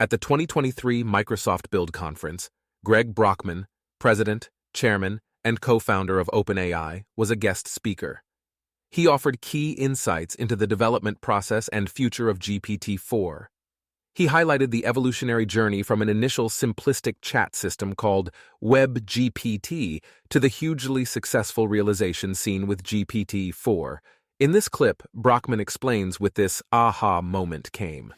At the 2023 Microsoft Build Conference, Greg Brockman, president, chairman, and co-founder of OpenAI, was a guest speaker. He offered key insights into the development process and future of GPT-4. He highlighted the evolutionary journey from an initial simplistic chat system called WebGPT to the hugely successful realization seen with GPT-4. In this clip, Brockman explains with this aha moment came.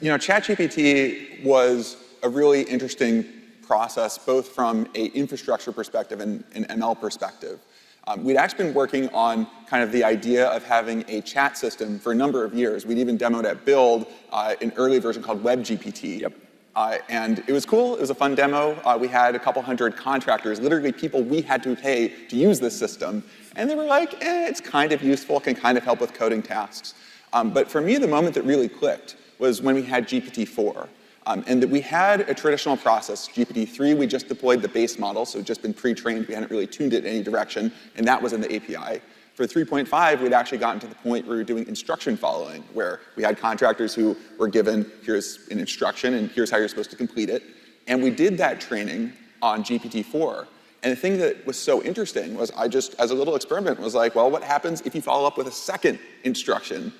ChatGPT was a really interesting process, both from an infrastructure perspective and an ML perspective. We'd actually been working on kind of the idea of having a chat system for a number of years. We'd even demoed at Build an early version called WebGPT. And it was cool. It was a fun demo. We had a couple hundred contractors, literally people we had to pay to use this system. And they were like, it's kind of useful, can kind of help with coding tasks. But for me, the moment that really clicked was when we had GPT-4. And that we had a traditional process. GPT-3, we just deployed the base model, so just been pre-trained. We hadn't really tuned it in any direction, and that was in the API. For 3.5, we'd actually gotten to the point where we were doing instruction following, where we had contractors who were given, here's an instruction, and here's how you're supposed to complete it. And we did that training on GPT-4. And the thing that was so interesting was I just, as a little experiment, was like, well, what happens if you follow up with a second instruction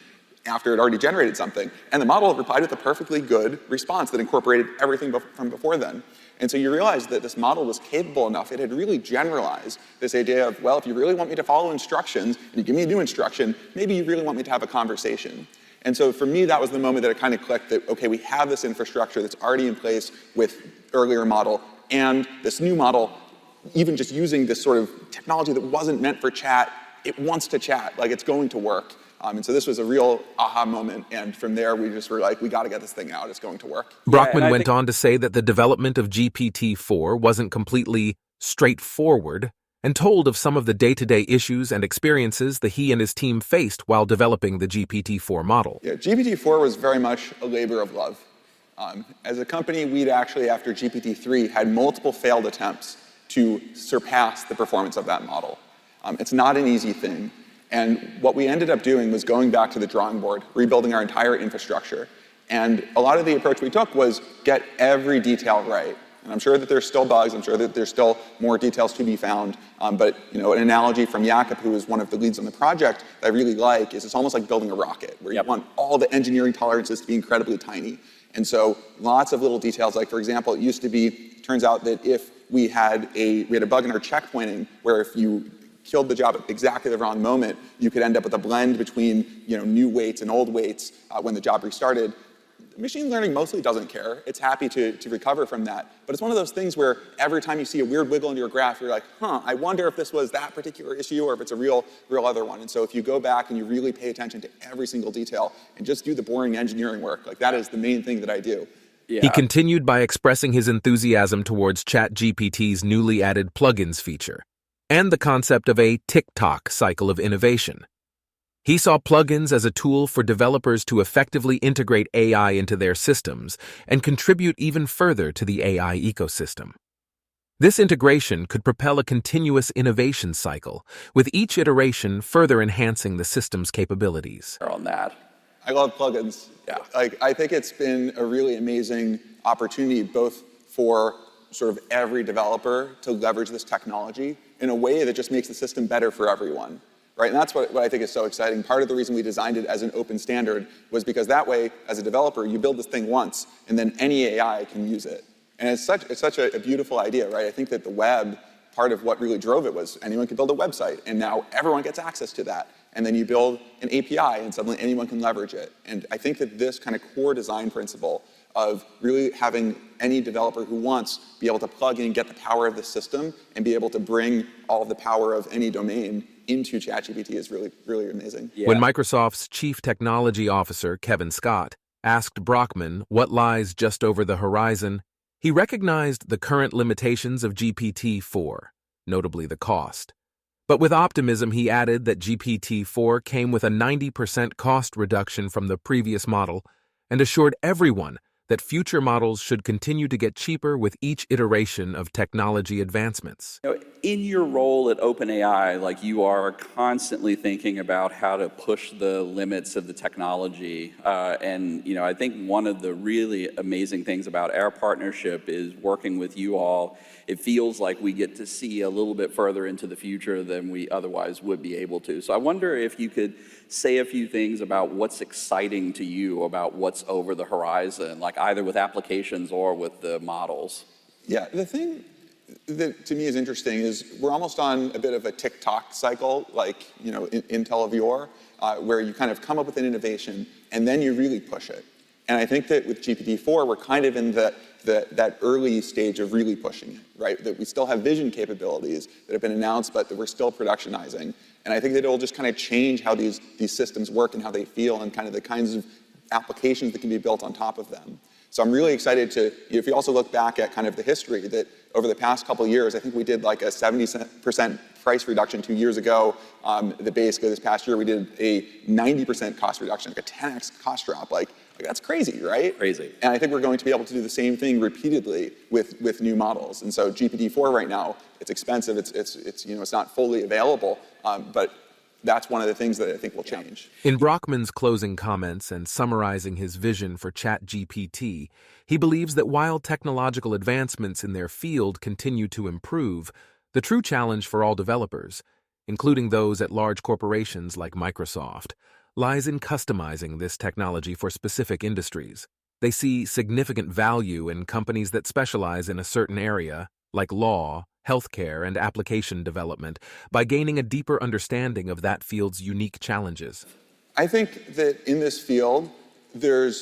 after it already generated something? And the model replied with a perfectly good response that incorporated everything from before then. And so you realize that this model was capable enough. It had really generalized this idea of, well, if you really want me to follow instructions, and you give me a new instruction, maybe you really want me to have a conversation. And so for me, that was the moment that it kind of clicked that, okay, we have this infrastructure that's already in place with earlier model, and this new model, even just using this sort of technology that wasn't meant for chat, it wants to chat, like it's going to work. And so this was a real aha moment, and from there we just were like, we got to get this thing out, it's going to work. Brockman went on to say that the development of GPT-4 wasn't completely straightforward, and told of some of the day-to-day issues and experiences that he and his team faced while developing the GPT-4 model. Yeah, GPT-4 was very much a labor of love. As a company, we'd actually, after GPT-3, had multiple failed attempts to surpass the performance of that model. It's not an easy thing. And what we ended up doing was going back to the drawing board, rebuilding our entire infrastructure. And a lot of the approach we took was get every detail right. And I'm sure that there's still bugs, I'm sure that there's still more details to be found. But an analogy from Jakob, who is one of the leads on the project, that I really like is it's almost like building a rocket, where you want all the engineering tolerances to be incredibly tiny. And so lots of little details, like for example, it used to be, turns out that if we had a bug in our checkpointing, where if you killed the job at exactly the wrong moment, you could end up with a blend between new weights and old weights when the job restarted. Machine learning mostly doesn't care. It's happy to recover from that. But it's one of those things where every time you see a weird wiggle in your graph, you're like, I wonder if this was that particular issue or if it's a real other one. And so if you go back and you really pay attention to every single detail and just do the boring engineering work, like that is the main thing that I do. He continued by expressing his enthusiasm towards ChatGPT's newly added plugins feature, and the concept of a TikTok cycle of innovation. He saw plugins as a tool for developers to effectively integrate AI into their systems and contribute even further to the AI ecosystem. This integration could propel a continuous innovation cycle, with each iteration further enhancing the system's capabilities. On that. I love plugins. I think it's been a really amazing opportunity both for sort of every developer to leverage this technology in a way that just makes the system better for everyone, right? And that's what I think is so exciting. Part of the reason we designed it as an open standard was because that way, as a developer, you build this thing once, and then any AI can use it. And it's such a beautiful idea, right? I think that the web, part of what really drove it was anyone could build a website, and now everyone gets access to that. And then you build an API, and suddenly anyone can leverage it. And I think that this kind of core design principle of really having any developer who wants be able to plug in, get the power of the system, and be able to bring all of the power of any domain into ChatGPT is really, really amazing. When Microsoft's Chief Technology Officer, Kevin Scott, asked Brockman what lies just over the horizon, he recognized the current limitations of GPT-4, notably the cost. But with optimism, he added that GPT-4 came with a 90% cost reduction from the previous model and assured everyone that future models should continue to get cheaper with each iteration of technology advancements. In your role at OpenAI, like, you are constantly thinking about how to push the limits of the technology. And I think one of the really amazing things about our partnership is working with you all. It feels like we get to see a little bit further into the future than we otherwise would be able to. So I wonder if you could say a few things about what's exciting to you about what's over the horizon, like either with applications or with the models. Yeah, the thing that to me is interesting is we're almost on a bit of a TikTok cycle, like Intel of yore, where you kind of come up with an innovation and then you really push it. And I think that with GPT-4, we're kind of in that early stage of really pushing it, right? That we still have vision capabilities that have been announced, but that we're still productionizing. And I think that it'll just kind of change how these systems work and how they feel and kind of the kinds of applications that can be built on top of them. So I'm really excited to, if you also look back at kind of the history, that over the past couple of years, I think we did like a 70% price reduction 2 years ago. The base this past year, we did a 90% cost reduction, like a 10x cost drop. Like that's crazy, right? Crazy. And I think we're going to be able to do the same thing repeatedly with new models. And so GPT-4 right now, it's expensive. It's not fully available, but that's one of the things that I think will change. In Brockman's closing comments and summarizing his vision for ChatGPT, he believes that while technological advancements in their field continue to improve, the true challenge for all developers, including those at large corporations like Microsoft, lies in customizing this technology for specific industries. They see significant value in companies that specialize in a certain area, like law, healthcare, and application development, by gaining a deeper understanding of that field's unique challenges. I think that in this field, the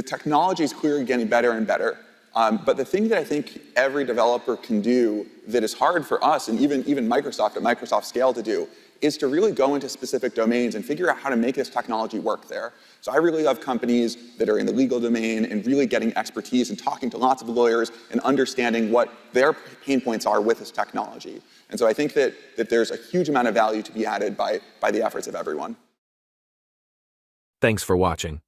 technology is clearly getting better and better. But the thing that I think every developer can do that is hard for us, and even Microsoft at Microsoft scale to do, is to really go into specific domains and figure out how to make this technology work there. So I really love companies that are in the legal domain and really getting expertise and talking to lots of lawyers and understanding what their pain points are with this technology. And so I think that there's a huge amount of value to be added by the efforts of everyone. Thanks for watching.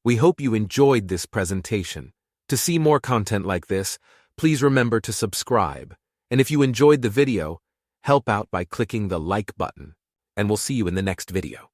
We hope you enjoyed this presentation. To see more content like this, please remember to subscribe. And if you enjoyed the video, help out by clicking the like button. And we'll see you in the next video.